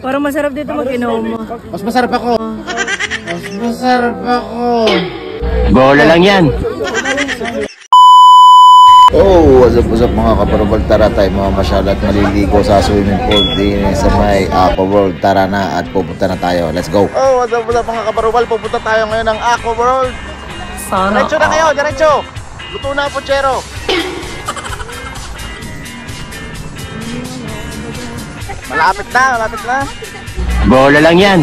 Parang masarap dito mag-inom. Mas masarap ako. Mas masarap ako. Bola lang yan. Oh, what's up mga kaparabal? Tara tayo mga masyal at maliligo sa swimming pool din sa may Aqua World. Tara na at pupunta na tayo. Let's go. Oh, what's up mga kaparabal? Pupunta tayo ngayon ng Aqua World. Sana. Diretso na kayo, diretso. Luto na po, Chero. Malapit na, malapit na. Bola lang yan.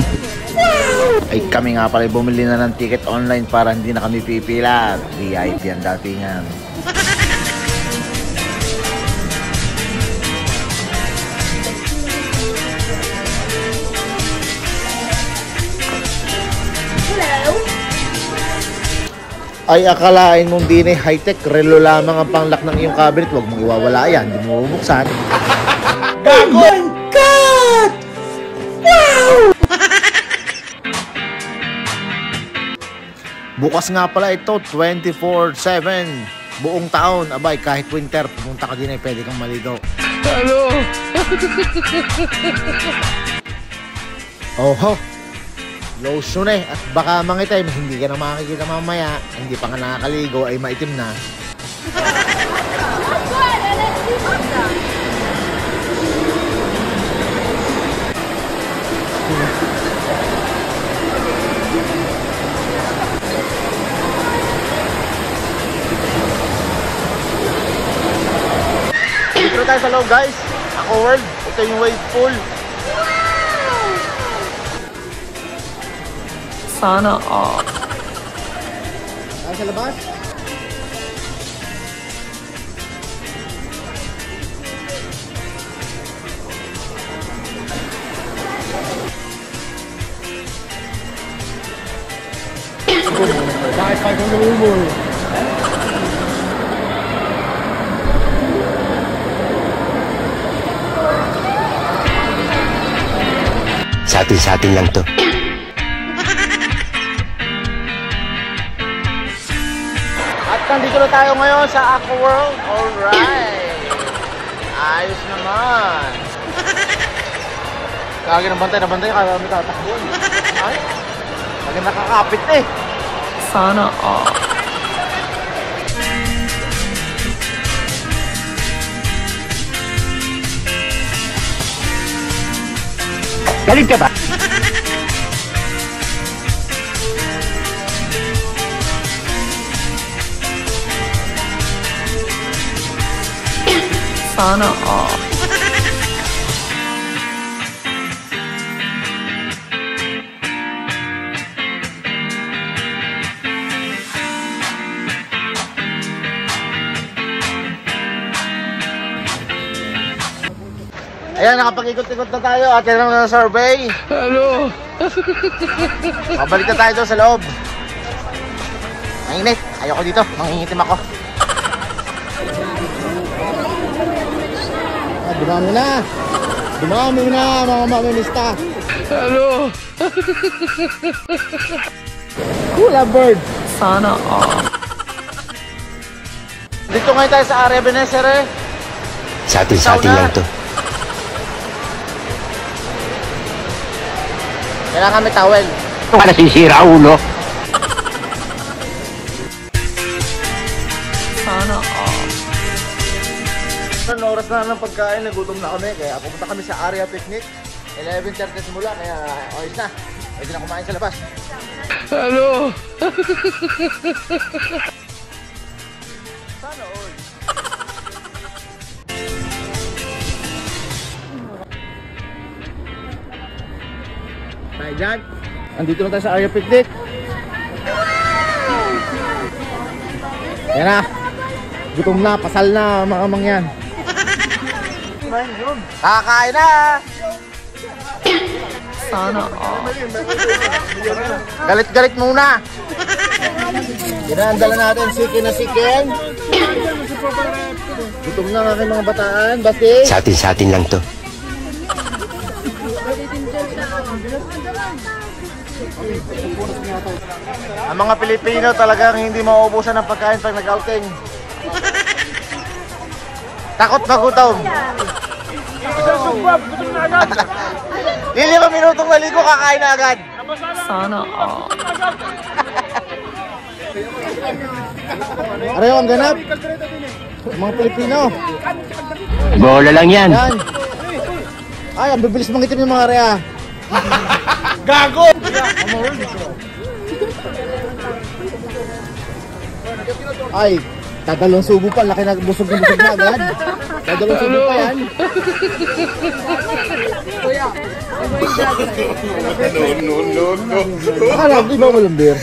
Ay kami nga pala bumili na ng ticket online para hindi na kami pipila. VIP ang datingan. Ay akalain mong di na high-tech, relo lamang ang panglock ng iyong cabinet. Huwag mong iwawala yan, hindi mo bubuksan. Gagon! God! Wow! Bukas nga pala ito, 24/7. Buong taon, abay, kahit winter, pumunta ka din ay pwede kang maligo. Hello! Oho! Lotion eh, at baka mangitay, hindi ka na makikita mamaya, hindi pa ka nakakaligo, ay maitim na. Dito tayo sa loob guys, Aqua World, ito yung wave pool. Sana all. Tayo sa labas. Bakit pa kung lumumul? Sa atin lang to. At nandito na tayo ngayon sa Aqua World. Alright. Ayos naman. Kagi ng bantay, kaya kami tatakbo. Ay, lagi nakakapit eh. Sana all. Galit ka ba? Sana all. Ayan, nakapag-ikot-ikot na tayo at yan ang survey. Hello! Pabalik na tayo doon sa loob. Mainit. Ayoko dito. Mangingitim ako. Dumami na. Dumami na mga maminista. Hello! Hula bird. Sana all. Dito ngayon tayo sa area Benesere. Sa atin lang to. Kailangan may towel. Ito ka nasisira, ulo. Sana all. Ano oras na ng pagkain, nagutom na kami. Kaya pumunta kami sa area picnic. 11:30 simula, kaya ayos na. Pwede na kumain sa labas. Hello! Sana all. Tayo dyan. Andito na tayo sa area picnic. Yan na. Gutom na, pasal na mga mangyan. Kakain na. Sana all. Galit-galit muna. Ginandala natin sikin na sikin. Gutom na nga kayo mga bataan. Basti. Sa atin lang to. Ang mga Pilipino talagang hindi mauubusan ng pagkain pag nag-outing. Takot magutom. Di 5 minutong naligo, kakain na agad. Sana all. Areho ang ganap. Mga Pilipino. Bola lang yan. Yan. Ay, ang bibilis mangitim yung mga area. Gago! Ay, dadalawang subo pa. Laki na busog na agad. Dadalawang subo pa yan. Alam, di ba walang beer?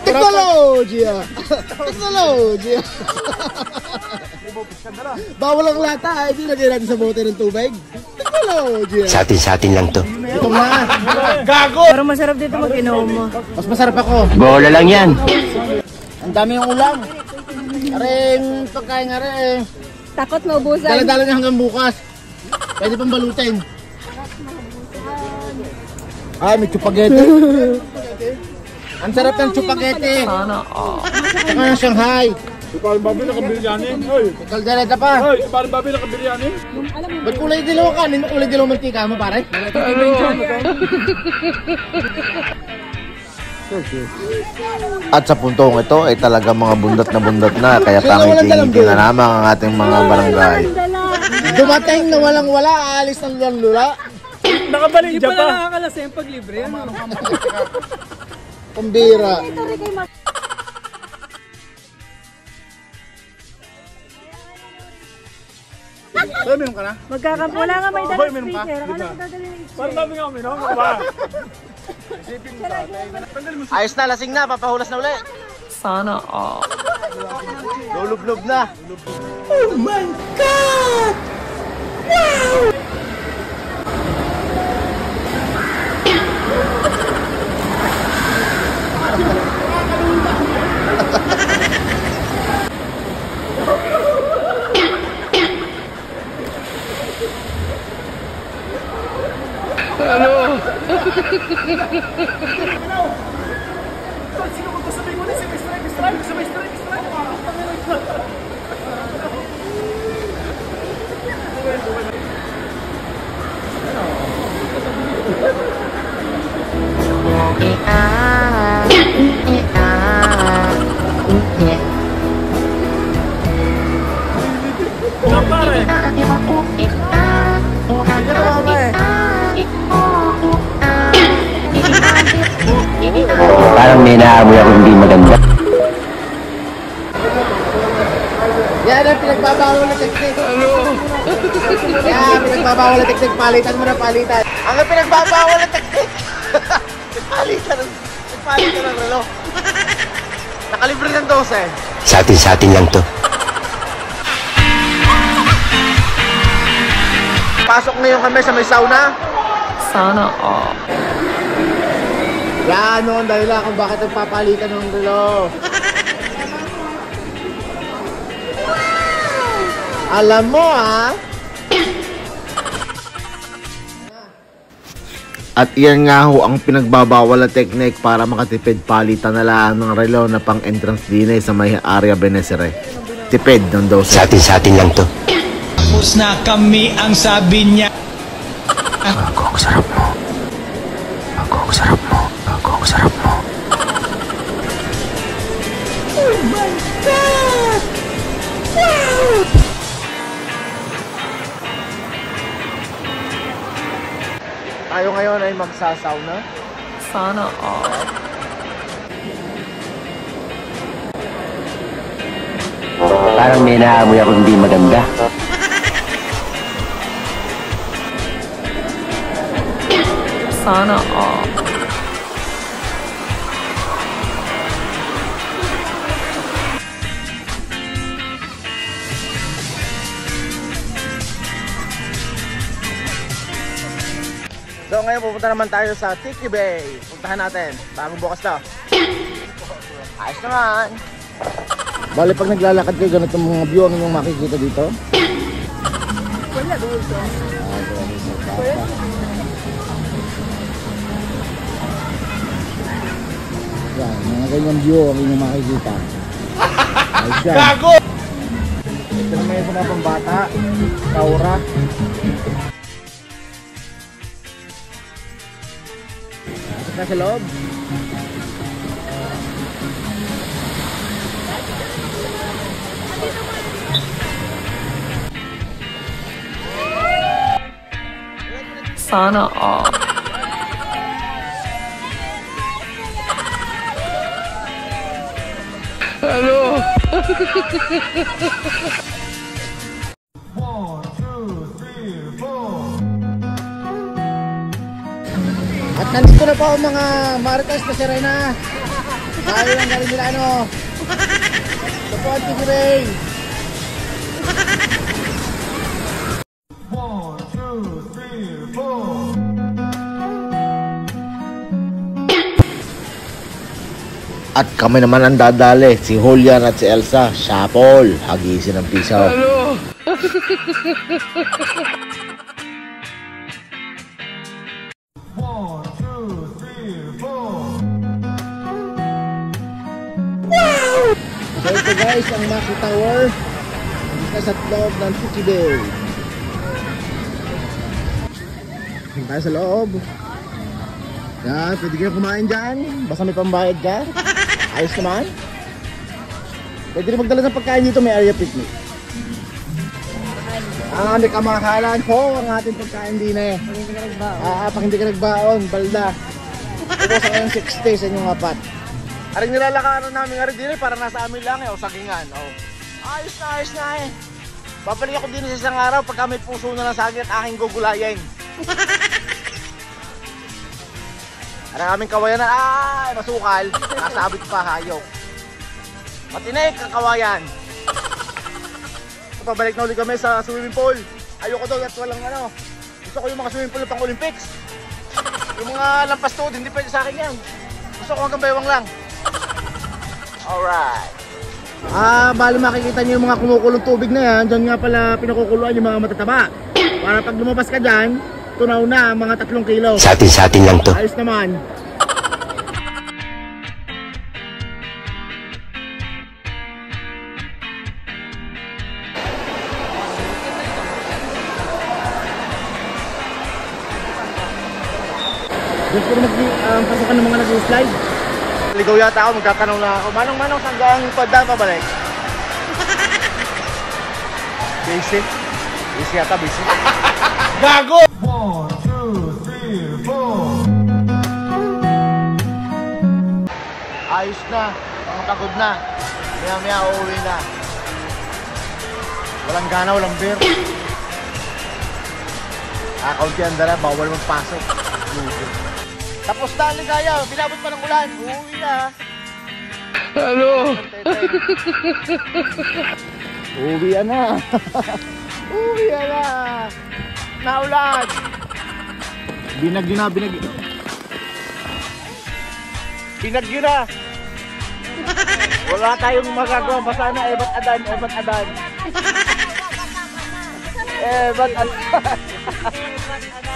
Teknolojiya! Teknolojiya! Bawal ang lata, hindi lagay natin sa bote ng tubig. Teknolojiya! Sa atin lang to. Ito na! Gago! Pero masarap dito mag-inom mo. Mas masarap ako. Bola lang yan. Ang dami yung ulam. Aring pagkain nga rin. Takot maubusan. Dala-dala niya hanggang bukas. Pwede pang balutin. Ay, may chupagete. Ang sarap ng chupagete. Sana all. Saka ng Shanghai. Parang babi nakabiryani. Hoy, Kaldereta pa. parang babi nakabiryani. Ba't kulay dilaw ang kanin? Kulay dilaw mantika mo, pare? At sa puntong ito ay talaga mga bundat na kaya pangiti-ngiti na lamang ang ating mga barangay. Dumating na walang-wala, aalis ng lula. Nakabalin Hindi pala nakakalasing pag libre yan. Kumbira. Hoy, meron ka na? Wala nga may Hoy, dalang meron ka? speaker. Akala ko dadalhin yung Parang babi nga uminom. Ano ba? Ayos na, lasing na, papahulas na uli. Sana all. Lulublob na. Parang may naamoy ako hindi maganda. Yan ang pinagbabawal na teknik. Yan, pinagbabawal na teknik. Palitan mo na palitan. Ang pinagbabawal na teknik. Palitan ng relo. Nakalibre ng 12. Sa atin lang to. Pasok ngayon kami sa may sauna. Sana all. Yan noon dahil lang kung bakit nagpapalitan ng relo. Alam mo ha? At iyan nga ho ang pinagbabawal na technique para makatipid palitan na lang ng relo na pang entrance din sa may area Benesere. Tipid ng 12. Sa atin lang to. Tapos na kami ang sabi niya. Ako, ang sarap mo. Ako, ang sarap mo. Ako, ang sarap mo. Tayo ngayon ay magsasauna. Sana all. Parang may naamoy ako hindi maganda. Sana all. So ngayon pupunta naman tayo sa Tiki Bay. Puntahan natin. Bagong bukas na. Ayos naman. Bali pag naglalakad kayo, ganito mga view ang inyong makikita dito. Wala dito. Yan, mga ganyang view ang inyong makikita. Ayos yan. Ito naman yung mga pambata. Kaura. Nasa loob. Sana all. At nandito na po ang mga Marites na Serena. Tayo lang galing Milano. Ito po ang Tigray. At kami naman ang dadali, si Julian at si Elsa, Shapol, hagisin ng pisaw. So ito guys, ang Maki Tower, dito sa loob ng Tiki Bay. Tayo sa loob. Yan, pwede ka kumain dyan. Basta may pambayad ka. Ayos naman. Pwede rin magdala ng pagkain dito, may area picnic. May kamahalan po ang ating pagkain din eh. Pag hindi ka nagbaon, balda. Ito sa kayong 60 sa inyong apat. Aring nilalakaran namin nga rin din eh, para nasa amin lang eh, o sagingan. Ayos na eh. Babalik ako din sa isang araw pagka may puso na ng saging at aking gugulayin. Ang aming kawayan ay masukal, nasabit pa hayok. Matinik ang kawayan. Pabalik na ulit kami sa swimming pool. Ayoko daw at walang ano. Gusto ko yung mga swimming pool pang Olympics. Yung mga lampas tuod, hindi pwede sa akin yan. Gusto ko hanggang baywang lang. Alright. Bali makikita nyo yung mga kumukulong tubig na yan. Diyan nga pala pinakukuluan yung mga matataba. Para pag lumabas ka dyan, tunaw na mga 3 kilo. Sa atin lang to. Ayos naman. Gusto ko pasukan ng mga nag-slide. Ligaw yata ako, magtatanong lang ako. Manong, saan ka ang padaan pabalik? Busy? Busy yata, busy. Gago! 1, 2, 3, 4. Ayos na, ang pagod na. Maya uuwi na. Walang gana, walang beer. Kaunti ang dala, bawal magpasok. Tapos na ang ligaya, binabot pa ng ulan. Uuwi na. Hello? Uuwi na. Uuwi na. Naulan. Binagyo na. Binagyo na. Wala tayong magagawa. Basta na, ebat adan.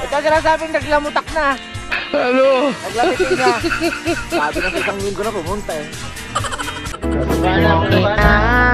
Ito sinasabing naglamutak na. Hello? Naglamutak na. Sabi na sa isang linggo na pumunta eh. Bana.